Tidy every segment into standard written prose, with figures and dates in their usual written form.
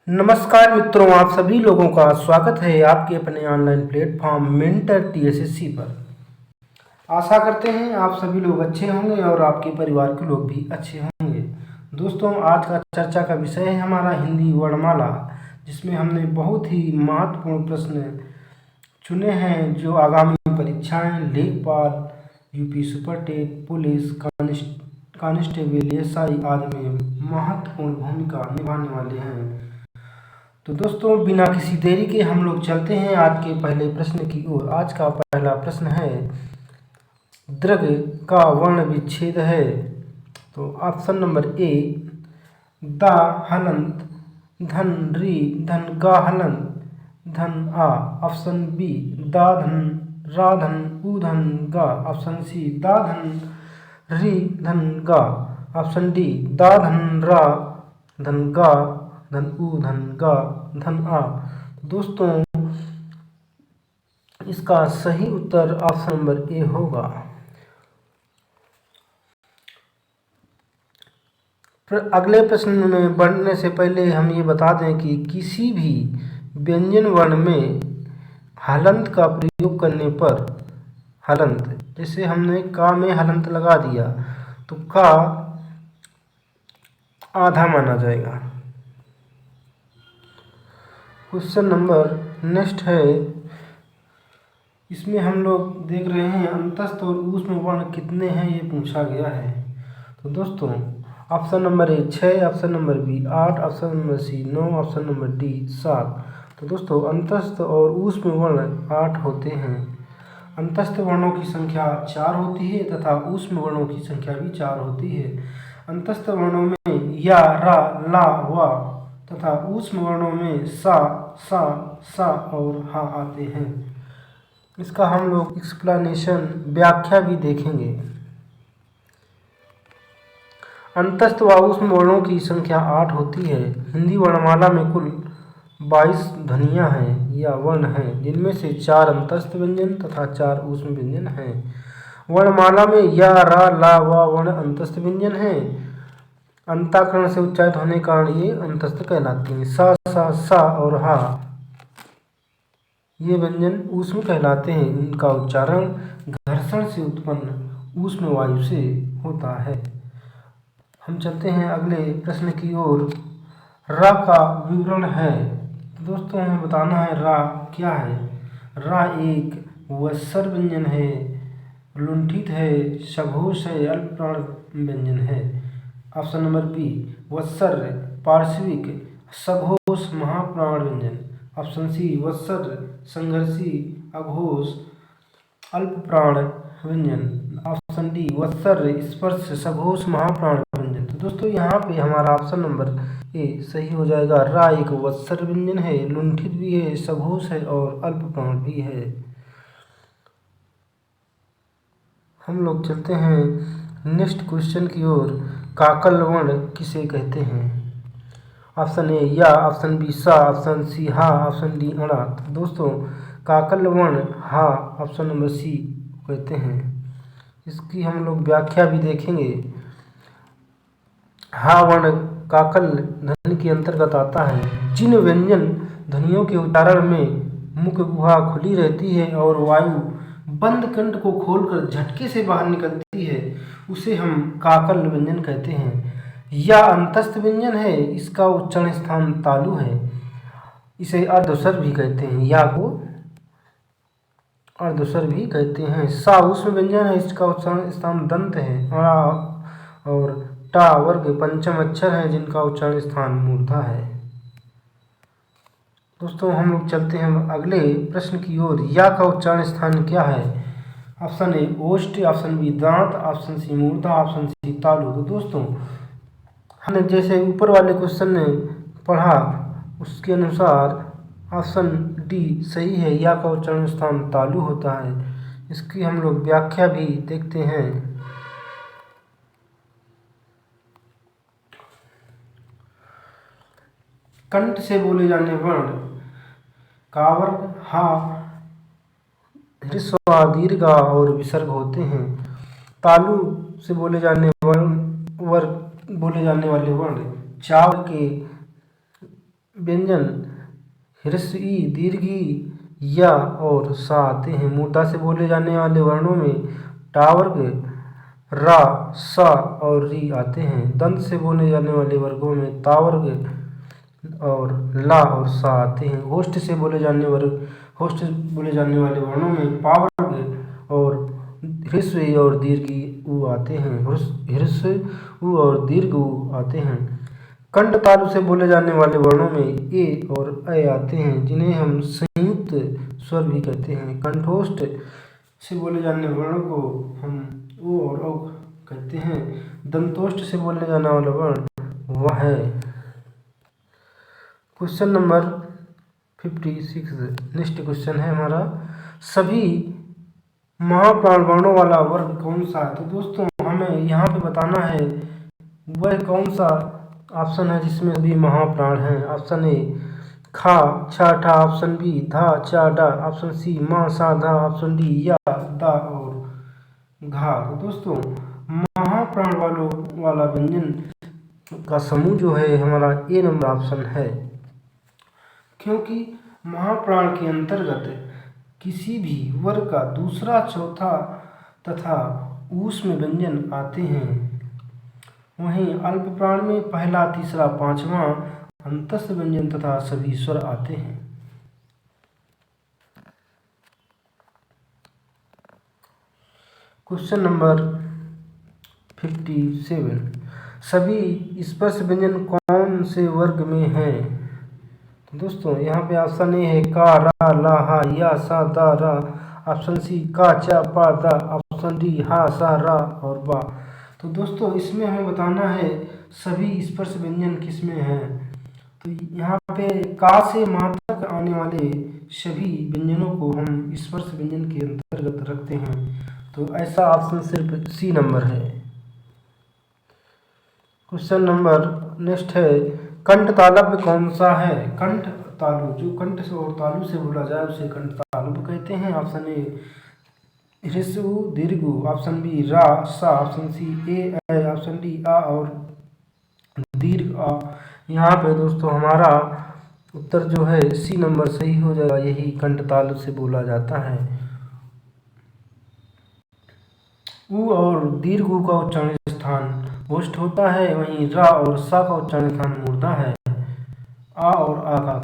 नमस्कार मित्रों, आप सभी लोगों का स्वागत है आपके अपने ऑनलाइन प्लेटफॉर्म मेंटर टीएसएससी पर। आशा करते हैं आप सभी लोग अच्छे होंगे और आपके परिवार के लोग भी अच्छे होंगे। दोस्तों, आज का चर्चा का विषय है हमारा हिंदी वर्णमाला, जिसमें हमने बहुत ही महत्वपूर्ण प्रश्न चुने हैं जो आगामी परीक्षाएं, लेखपाल, UP Super TET, police, constable, SI आदि में महत्वपूर्ण भूमिका निभाने वाले हैं। तो दोस्तों, बिना किसी देरी के हम लोग चलते हैं आज के पहले प्रश्न की ओर। आज का पहला प्रश्न है, दृघ का वर्ण विच्छेद है। तो ऑप्शन नंबर ए दा हलंत धन री धन गा हलंत धन आ। ऑप्शन बी दा धन रा धन उ धन गा। ऑप्शन सी दा धन री धन गा। ऑप्शन डी दा धन रा धन गा धन उ धन गा धन आ। दोस्तों, इसका सही उत्तर ऑप्शन नंबर ए होगा। अगले प्रश्न में बढ़ने से पहले हम ये बता दें कि किसी भी व्यंजन वर्ण में हलंत का प्रयोग करने पर, हलंत जैसे हमने का में हलंत लगा दिया तो का आधा माना जाएगा। क्वेश्चन नंबर नेक्स्ट है, इसमें हम लोग देख रहे हैं अंतस्थ और ऊष्म वर्ण कितने हैं, ये पूछा गया है। तो दोस्तों, option number A 6, option number B 8, option number C 9, option number D 7। तो दोस्तों, अंतस्थ और ऊष्म वर्ण 8 होते हैं। अंतस्थ वर्णों की संख्या 4 होती है तथा ऊष्म वर्णों की संख्या भी 4 होती है। अंतस्थ वर्णों में या, रा, ला, वा तथा ऊष्म वर्णों में सा, सा और हा आते हैं। इसका हम लोग एक्सप्लेनेशन, व्याख्या भी देखेंगे। अंतस्थ व ऊष्म वर्णों की संख्या 8 होती है। हिंदी वर्णमाला में कुल 22 ध्वनियाँ हैं या वर्ण हैं, जिनमें से 4 अंतस्थ व्यंजन तथा 4 ऊष्म व्यंजन हैं। वर्णमाला में या, रा, ला, वा वर्ण अंतस्थ व्यंजन हैं। अंताकरण से उच्चारित होने के कारण ये अंतस्थ कहलाती हैं। सा और हा ये व्यंजन ऊष्म कहलाते हैं। इनका उच्चारण घर्षण से उत्पन्न ऊष्म वायु से होता है। हम चलते हैं अगले प्रश्न की ओर। रा का विवरण है। दोस्तों, हमें बताना है रा क्या है। रा एक वस्वर व्यंजन है, लुंठित है, सघोष है, अल्प प्राण व्यंजन है। ऑप्शन नंबर बी वत्सर पार्श्विक सघोष महाप्राण व्यंजन। ऑप्शन सी वत्सर संघर्षी अघोष अल्प प्राण व्यंजन। ऑप्शन डी वत्सर स्पर्श सघोष महाप्राण व्यंजन। तो दोस्तों, यहाँ पे हमारा ऑप्शन नंबर ए सही हो जाएगा। रा एक वत्सर व्यंजन है, लुंठित भी है, सघोष है और अल्प प्राण भी है। हम लोग चलते हैं नेक्स्ट क्वेश्चन की ओर। काकल वर्ण किसे कहते हैं। ऑप्शन ए या, ऑप्शन बी सा, ऑप्शन सी हा, ऑप्शन डी अड़ा। तो दोस्तों, काकल वर्ण हा ऑप्शन नंबर सी कहते हैं। इसकी हम लोग व्याख्या भी देखेंगे। हा वर्ण काकल ध्वनि के अंतर्गत आता है। जिन व्यंजन ध्वनियों के उच्चारण में मुख गुहा खुली रहती है और वायु बंद कंठ को खोलकर झटके से बाहर निकलती है, उसे हम काकल व्यंजन कहते हैं। या अंतस्थ व्यंजन है, इसका उच्चारण स्थान तालु है। इसे अर्धस्वर भी कहते हैं। या को अर्धस्वर भी कहते हैं। सा ऊष्म व्यंजन है, इसका उच्चारण स्थान दंत है। और टा वर्ग पंचम अक्षर है, जिनका उच्चारण स्थान मूर्धा है। दोस्तों, हम लोग चलते हैं अगले प्रश्न की ओर। या का उच्चारण स्थान क्या है। ऑप्शन ए ओष्ठ, ऑप्शन बी दांत, ऑप्शन सी मूर्धा, ऑप्शन सी तालु। तो दोस्तों, हमने जैसे ऊपर वाले क्वेश्चन में पढ़ा उसके अनुसार ऑप्शन डी सही है। या का उच्चारण स्थान तालु होता है। इसकी हम लोग व्याख्या भी देखते हैं। कंठ से बोले जाने वर्ण का वर्ग हा, ह्रस्व, दीर्घ और विसर्ग होते हैं। तालु से बोले जाने वाले वर्ण चाव के व्यंजन ह्रस्व ई, दीर्घ ई, या और सा आते हैं। मूर्धा से बोले जाने वाले वर्णों में टा वर्ग, रा, सा और री आते हैं। दंत से बोले जाने वाले वर्गों में ता वर्ग और ला और सा आते हैं। होष्ठ से बोले जाने वाले वर्णों में पा वर्ग और ह्रस्व ई और दीर्घ ऊ आते हैं। ह्रस्व ऊ और दीर्घ ऊ आते हैं। कंठ तालु से बोले जाने वाले वर्णों में ए और ऐ आते हैं, जिन्हें हम संयुक्त स्वर भी कहते हैं। कंठोष्ठ से बोले जाने वर्णों को हम ओ और औ कहते हैं। दंतोष्ठ से बोलने जाने वाला वर्ण वह है। क्वेश्चन नंबर 56, नेक्स्ट क्वेश्चन है हमारा, सभी महाप्राण वर्णों वाला वर्ग कौन सा है? तो दोस्तों हमें यहाँ पे बताना है वह कौन सा ऑप्शन है जिसमें सभी महाप्राण हैं। ऑप्शन ए खा छा ठा, ऑप्शन बी धा चा डा, ऑप्शन सी मा सा धा, ऑप्शन डी या दा और घा। तो दोस्तों महाप्राण वाला व्यंजन का समूह जो है हमारा ए नंबर ऑप्शन है, क्योंकि महाप्राण के अंतर्गत किसी भी वर्ग का दूसरा, चौथा तथा ऊष्म व्यंजन आते हैं। वहीं अल्प प्राण में पहला, तीसरा, पांचवा अंतस्थ व्यंजन तथा सभी स्वर आते हैं। क्वेश्चन नंबर 57, सभी स्पर्श व्यंजन कौन से वर्ग में हैं? तो दोस्तों यहाँ पे ऑप्शन ए है का, रा, ला, हा, या, सा, दा, रा, ऑप्शन सी का, चा, पा, दा, ऑप्शन डी हा, सा, रा और बा। तो दोस्तों इसमें हमें बताना है सभी स्पर्श व्यंजन किसमें हैं। तो यहाँ पे का से मा तक आने वाले सभी व्यंजनों को हम स्पर्श व्यंजन के अंतर्गत रखते हैं। तो ऐसा ऑप्शन सिर्फ सी नंबर है। क्वेश्चन नंबर नेक्स्ट है, कंठ तालव्य कौन सा है? कंठ तालु, जो कंठ से और तालु से बोला जाए उसे कंठ तालव्य कहते हैं। ऑप्शन ए ह्रस्व दीर्घ, ऑप्शन बी रा सा, ऑप्शन सी ए ऐ, ऑप्शन डी आ और दीर्घ आ। यहाँ पे दोस्तों हमारा उत्तर जो है सी नंबर सही हो जाएगा, यही कंठ तालु से बोला जाता है। ऊ और दीर्घ ऊ का उच्चारण स्थान होष्ठ होता है, वहीं रा और सा का उच्चारण स्थान मूर्धा है। आ और आ का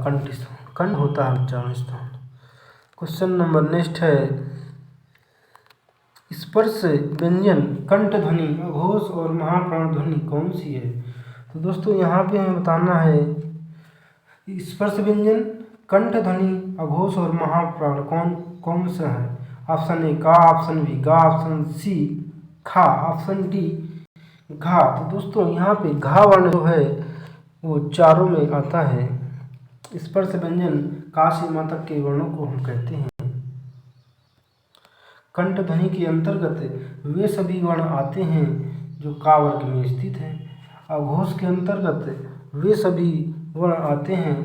कंठ होता है उच्चारण स्थान। क्वेश्चन नंबर नेक्स्ट है, स्पर्श व्यंजन कंठ ध्वनि, अघोष और महाप्राण ध्वनि कौन सी है? तो दोस्तों यहाँ पे हमें बताना है स्पर्श व्यंजन कंठ ध्वनि, अघोष और महाप्राण कौन कौन सा है। ऑप्शन ए का, ऑप्शन बी गा, ऑप्शन सी खा, ऑप्शन डी घा। तो दोस्तों यहाँ पे घा वर्ण जो है वो चारों में आता है। स्पर्श व्यंजन का से मा तक के वर्णों को हम कहते हैं। कंठ ध्वनि के अंतर्गत वे सभी वर्ण आते हैं जो का वर्ग में स्थित हैं। अघोष के अंतर्गत वे सभी वर्ण आते हैं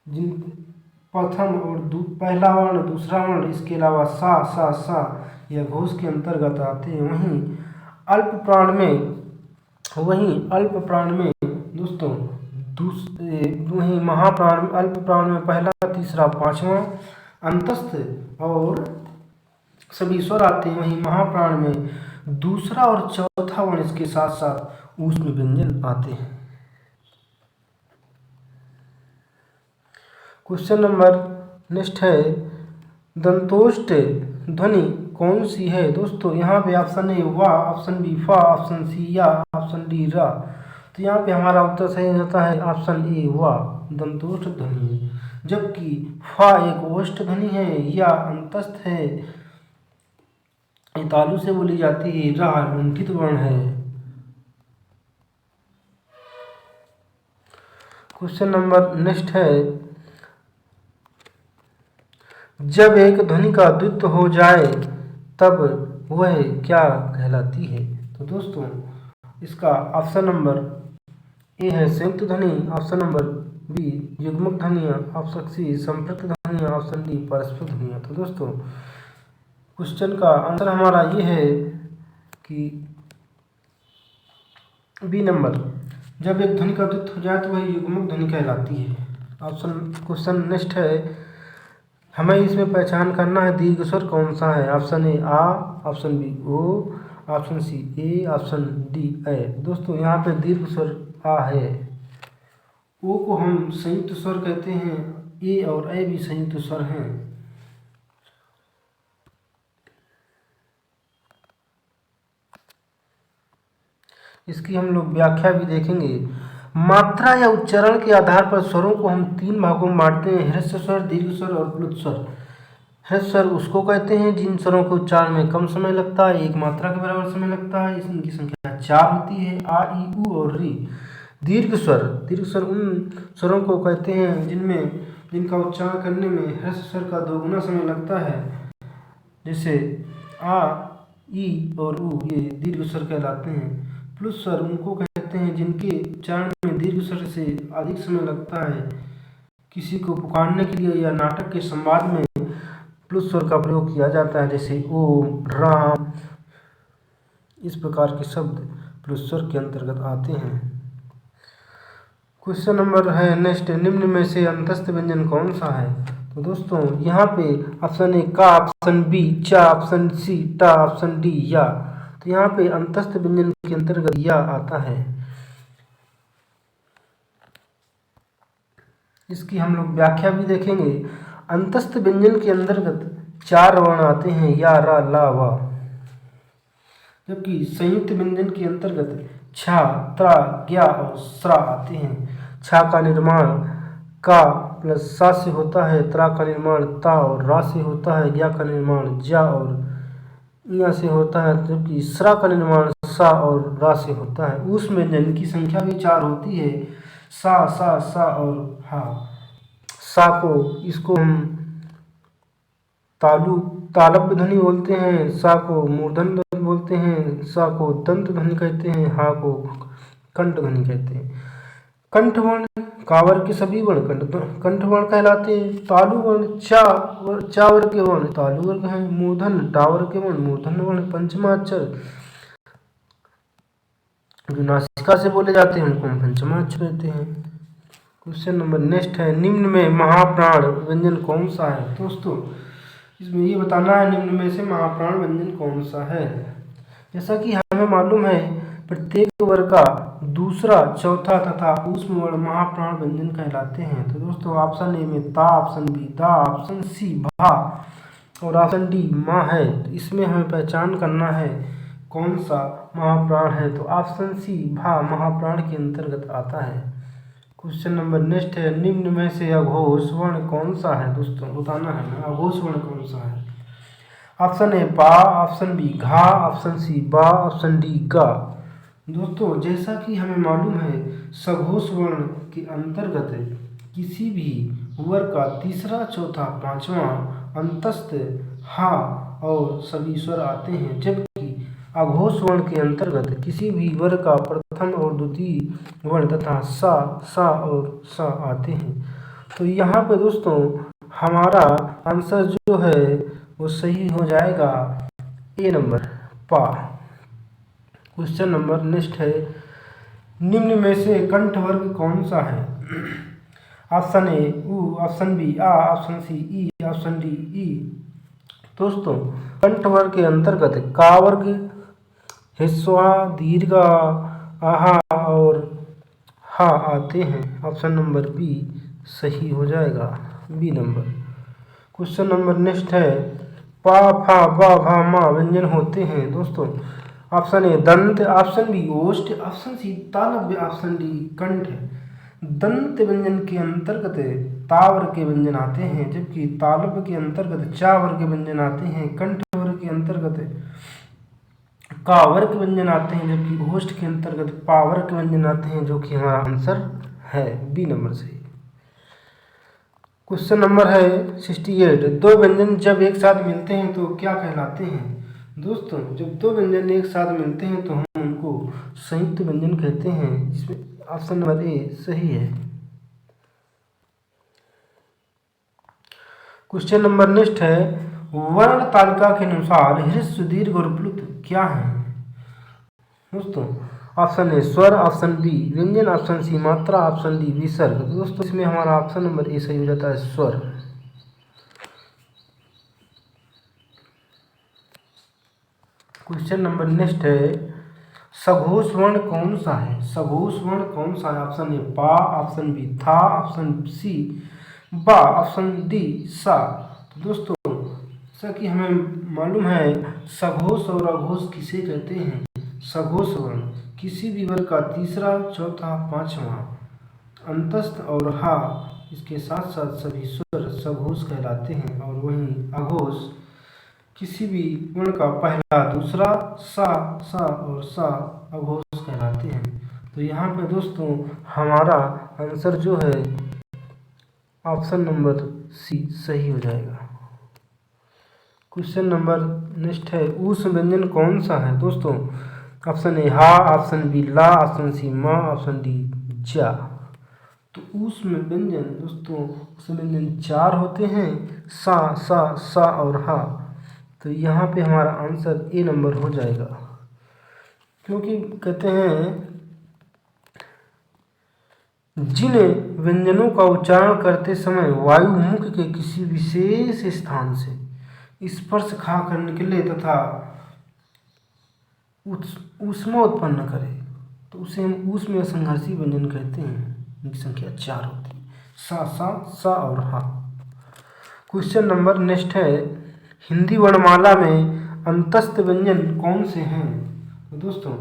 जिन प्रथम और पहला वर्ण, दूसरा वर्ण, इसके अलावा सा सा सा यह घोष के अंतर्गत आते हैं। वहीं अल्प प्राण में दोस्तों वहीं महाप्राण, अल्प प्राण में पहला, तीसरा, पांचवा अंतस्थ और सभी स्वर आते हैं। वहीं महाप्राण में दूसरा और चौथा वर्ण इसके साथ साथ ऊष्म व्यंजन आते हैं। क्वेश्चन नंबर नेक्स्ट है, दंतोष्ठ ध्वनि कौन सी है? दोस्तों यहाँ पे ऑप्शन ए वा, ऑप्शन बी फा, ऑप्शन सी या, ऑप्शन डी रा। तो यहाँ पे हमारा उत्तर सही होता है ऑप्शन ए वा, दंतोष्ठ ध्वनि है। जबकि फा एक ओष्ठ ध्वनि है, या अंतस्थ है, तालु से बोली जाती है, रा लुंठित वर्ण है। क्वेश्चन नंबर नेक्स्ट है, जब एक ध्वनि का द्वित्व हो जाए तब वह क्या कहलाती है? तो दोस्तों इसका ऑप्शन नंबर ए है संयुक्त ध्वनि, ऑप्शन नंबर बी युग्मक ध्वनियाँ, ऑप्शन सी संपृक्त ध्वनियाँ, ऑप्शन डी परस्पर ध्वनियाँ। तो दोस्तों क्वेश्चन का आंसर हमारा ये है कि बी नंबर, जब एक ध्वनि का अवधित्व हो जाए तो वह युग्मक ध्वनि कहलाती है। ऑप्शन क्वेश्चन नेक्स्ट है, हमें इसमें पहचान करना है दीर्घ स्वर कौन सा है। ऑप्शन ए आ, ऑप्शन बी ओ, ऑप्शन सी ए, ऑप्शन डी ए। दोस्तों यहाँ पे दीर्घ स्वर आ है। ओ को हम संयुक्त स्वर कहते हैं, ए और ए भी संयुक्त स्वर हैं। इसकी हम लोग व्याख्या भी देखेंगे। मात्रा या उच्चारण के आधार पर स्वरों को हम 3 भागों में बांटते हैं, ह्रस्व स्वर, दीर्घ स्वर और प्लुत स्वर। ह्रस्व स्वर उसको कहते हैं जिन स्वरों के उच्चारण में कम समय लगता है, एक मात्रा के बराबर समय लगता है, इनकी संख्या 4 होती है, आ, ई, उ और री। दीर्घ स्वर उन स्वरों को कहते हैं जिनका उच्चारण करने में ह्रस्व स्वर का 2 गुना समय लगता है, जैसे आ, ई और उ, ये दीर्घ स्वर कहलाते हैं। प्लुत स्वर उनको कहते हैं जिनके उच्चारण में दीर्घ स्वर से अधिक समय लगता है। किसी को पुकारने के लिए या नाटक के संवाद में प्लुत स्वर का प्रयोग किया जाता है, जैसे ओम, राम। इस प्रकार के शब्द प्लुत स्वर के अंतर्गत आते हैं। क्वेश्चन नंबर है नेक्स्ट, निम्न में से अंतस्थ व्यंजन कौन सा है। तो दोस्तों यहाँ पे ऑप्शन ए का, ऑप्शन बी चा, ऑप्शन सी टा, ऑप्शन डी या। तो यहाँ पे अंतस्थ व्यंजन के अंतर्गत या आता है। इसकी हम लोग व्याख्या भी देखेंगे। अंतस्थ व्यंजन के अंतर्गत 4 वर्ण आते हैं, या, रा, ला, वा। जबकि संयुक्त व्यंजन के अंतर्गत छा, त्रा, ज्ञा और स्रा आते हैं। छा का निर्माण का प्लस सा से होता है, त्रा का निर्माण ता और रा से होता है, ज्ञा का निर्माण जा और इया से होता है, जबकि स्रा का निर्माण सा और रा से होता है। उस व्यंजन की संख्या भी 4 होती है, सा, सा, सा और हा। सा को इसको हम तालव्य ध्वनि बोलते हैं, सा को मूर्धन्य ध्वनि बोलते हैं, सा को दंत ध्वनि कहते हैं, हा को कंठ ध्वनि कहते हैं। कंठ वर्ण कावर के सभी वर्ण कंठ वर्ण कहलाते हैं। तालु वर्ण चा वर्ग के वर्ण तालु वर्ग हैं। मूर्धन्य टा वर्ग के वर्ण मूर्धन्य वर्ण। पंचमाक्षर जो नासिका से बोले जाते हैं उनको हम पंचमाक्षर कहते हैं। क्वेश्चन नंबर नेक्स्ट है, निम्न में महाप्राण व्यंजन कौन सा है। दोस्तों इसमें ये बताना है निम्न में से महाप्राण व्यंजन कौन सा है। जैसा कि हमें मालूम है प्रत्येक वर्ग का दूसरा, चौथा तथा ऊष्म वर्ण महाप्राण व्यंजन कहलाते हैं। तो दोस्तों ऑप्शन ए में ता, ऑप्शन बी दा, ऑप्शन सी भा और ऑप्शन डी मा है। तो इसमें हमें पहचान करना है कौन सा महाप्राण है। तो ऑप्शन सी भा महाप्राण के अंतर्गत आता है। क्वेश्चन नंबर नेक्स्ट है, निम्न में से अघोष वर्ण कौन सा है। दोस्तों बताना है ना अघोष वर्ण कौन सा है। ऑप्शन ए पा, ऑप्शन बी घा, ऑप्शन सी बा, ऑप्शन डी गा। दोस्तों जैसा कि हमें मालूम है सघोष वर्ण के अंतर्गत किसी भी वर्ग का तीसरा, चौथा, पांचवा अंतस्थ हा और सभी स्वर आते हैं, जबकि अघोष वर्ण के अंतर्गत किसी भी वर्ग का प्रथम और द्वितीय वर्ण तथा सा और सा आते हैं। तो यहाँ पे दोस्तों हमारा आंसर जो है वो सही हो जाएगा ए नंबर पा। क्वेश्चन नंबर नेक्स्ट है, निम्न में से कंठ वर्ग कौन सा है। ऑप्शन ए उ, ऑप्शन बी आ, ऑप्शन सी ई, ऑप्शन डी ई। दोस्तों कंठ वर्ग के अंतर्गत का वर्ग, हिस्वा, दीर्घा, आहा और हा आते हैं। ऑप्शन नंबर बी सही हो जाएगा, B number. Question number next है, पा, फा, बा, भा, मा व्यंजन होते हैं। दोस्तों ऑप्शन ए दंत, ऑप्शन बी ओष्ठ, ऑप्शन सी तालव्य, ऑप्शन डी कंठ। दंत व्यंजन के अंतर्गत ता वर्ग के व्यंजन आते हैं, जबकि तालव्य के अंतर्गत चा वर्ग के व्यंजन आते हैं। कंठ वर्ग के अंतर्गत का वर्ग के व्यंजन आते हैं, जबकि ओष्ठ के अंतर्गत पा वर्ग के व्यंजन आते हैं, जो कि हमारा आंसर है बी नंबर सही। क्वेश्चन नंबर है 68, दो व्यंजन जब एक साथ मिलते हैं तो क्या कहलाते हैं। दोस्तों जब दो व्यंजन एक साथ मिलते हैं तो हम उनको संयुक्त व्यंजन कहते हैं। इसमें ऑप्शन नंबर ए सही है। क्वेश्चन नंबर नेक्स्ट है, वर्ण तालिका के अनुसार ह्रस्व, दीर्घ और प्लुत क्या है। दोस्तों ऑप्शन ए स्वर, ऑप्शन बी व्यंजन, ऑप्शन सी मात्रा, ऑप्शन डी विसर्ग। तो दोस्तों इसमें हमारा ऑप्शन नंबर ए सही हो जाता है, स्वर। क्वेश्चन नंबर नेक्स्ट है, सघोष वर्ण कौन सा है? सघोष वर्ण कौन सा है? ऑप्शन ए पा, ऑप्शन बी था, ऑप्शन सी बा, ऑप्शन डी सा। तो दोस्तों जैसा कि हमें मालूम है, सघोष और अघोष किसे कहते हैं? सघोष वर्ण किसी भी वर्ग का तीसरा, चौथा, पांचवा अंतस्थ और हा इसके साथ साथ सभी स्वर सघोष कहलाते हैं। और वहीं अघोष किसी भी वर्ण का पहला, दूसरा, सा, सा और सा अघोष कहलाते हैं। तो यहाँ पे दोस्तों हमारा आंसर जो है ऑप्शन नंबर सी सही हो जाएगा। क्वेश्चन नंबर नेक्स्ट है, ऊष्म व्यंजन कौन सा है? दोस्तों ऑप्शन ए हा, ऑप्शन बी ला, ऑप्शन सी मा, ऑप्शन डी जा। तो ऊष्म व्यंजन दोस्तों ऊष्म व्यंजन 4 होते हैं, सा, सा, सा और हा। तो यहाँ पे हमारा आंसर ए नंबर हो जाएगा, क्योंकि कहते हैं जिन व्यंजनों का उच्चारण करते समय वायु मुख के किसी विशेष स्थान से स्पर्श खाकर निकले तथा ऊष्मा उत्पन्न करे तो उसे हम ऊष्म संघर्षी व्यंजन कहते हैं। इनकी संख्या 4 होती है, सा, सा, सा और हा। क्वेश्चन नंबर नेक्स्ट है, हिंदी वर्णमाला में अंतस्थ व्यंजन कौन से हैं? तो दोस्तों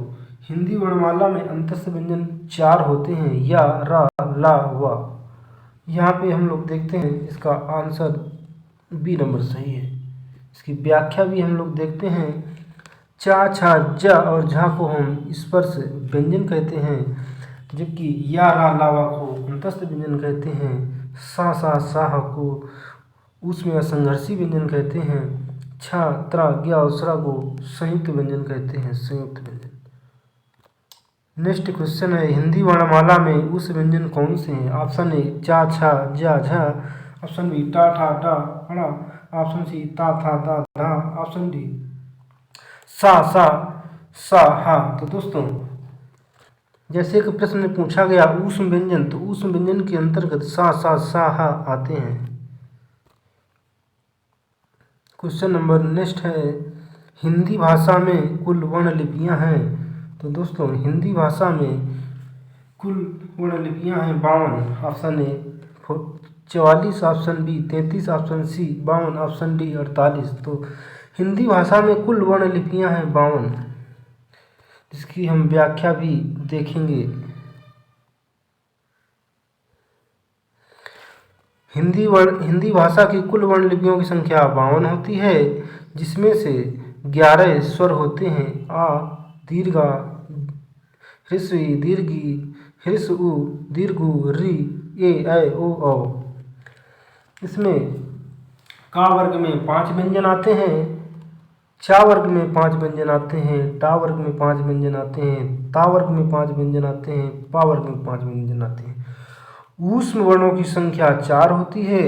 हिंदी वर्णमाला में अंतस्थ व्यंजन 4 होते हैं, या, रा, ला, वा। यहाँ पे हम लोग देखते हैं इसका आंसर बी नंबर सही है। इसकी व्याख्या भी हम लोग देखते हैं, चा, छा, जा और झा को हम स्पर्श व्यंजन कहते हैं, जबकि या, रा, ला, वा को अंतस्थ व्यंजन कहते हैं। सा, सा, साह को उसमें संघर्षी व्यंजन कहते हैं। छा, त्रा, ज्ञा और स्रा को संयुक्त व्यंजन कहते हैं, संयुक्त व्यंजन। नेक्स्ट क्वेश्चन है, हिंदी वर्णमाला में उस व्यंजन कौन से हैं? ऑप्शन ए चा, छा, जा, झा, ऑप्शन बी टा, ठा, डा, ड़ा, ऑप्शन सी ता, था, दा, धा, ऑप्शन डी सा, सा, सा, हा। तो दोस्तों जैसे कि प्रश्न में पूछा गया ऊष्म व्यंजन, तो ऊष्म व्यंजन के अंतर्गत सा, सा, सा, हा आते हैं। क्वेश्चन नंबर नेक्स्ट है, हिंदी भाषा में कुल वर्ण लिपियाँ हैं? तो दोस्तों हिंदी भाषा में कुल वर्ण लिपियाँ हैं 52। Option A 44, option B 33, option C 52, option D 48। तो हिंदी भाषा में कुल वर्ण लिपियाँ हैं 52, जिसकी हम व्याख्या भी देखेंगे। हिंदी भाषा की कुल वर्ण लिपियों की संख्या 52 होती है, जिसमें से 11 स्वर होते हैं, आ, दीर्घा, ह्रस्व ई, दीर्घी, ह्रस्व उ, दीर्घ उ, री, ऐ, ओ, औ। इसमें का वर्ग में 5 व्यंजन आते हैं, चा वर्ग में 5 व्यंजन आते हैं, टा वर्ग में 5 व्यंजन आते हैं, ता वर्ग में 5 व्यंजन आते हैं, पा वर्ग में 5 व्यंजन आते हैं। ऊष्म वर्णों की संख्या 4 होती है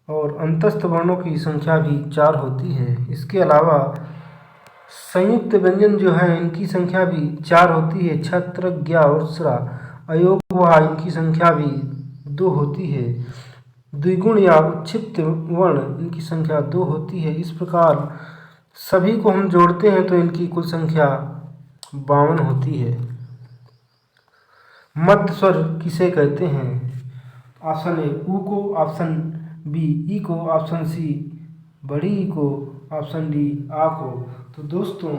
और अंतस्थ वर्णों की संख्या भी 4 होती है। इसके अलावा संयुक्त व्यंजन जो हैं इनकी संख्या भी 4 होती है, छत्र, ज्ञा और स्रा। अयोग व इनकी संख्या भी 2 होती है। द्विगुण या उच्छिष्ट वर्ण इनकी संख्या 2 होती है। इस प्रकार सभी को हम जोड़ते हैं तो इनकी कुल संख्या 52 होती है। मध्य स्वर किसे कहते हैं? ऑप्शन ए ऊ को, ऑप्शन बी ई को, ऑप्शन सी बड़ी ई को, ऑप्शन डी आ को। तो दोस्तों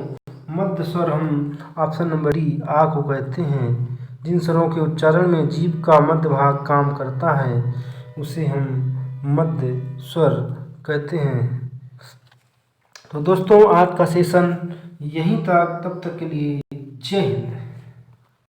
मध्य स्वर हम ऑप्शन नंबर डी आ को कहते हैं। जिन स्वरों के उच्चारण में जीभ का मध्य भाग काम करता है उसे हम मध्य स्वर कहते हैं। तो दोस्तों आज का सेशन यहीं तक, तब तक के लिए जय हिंद।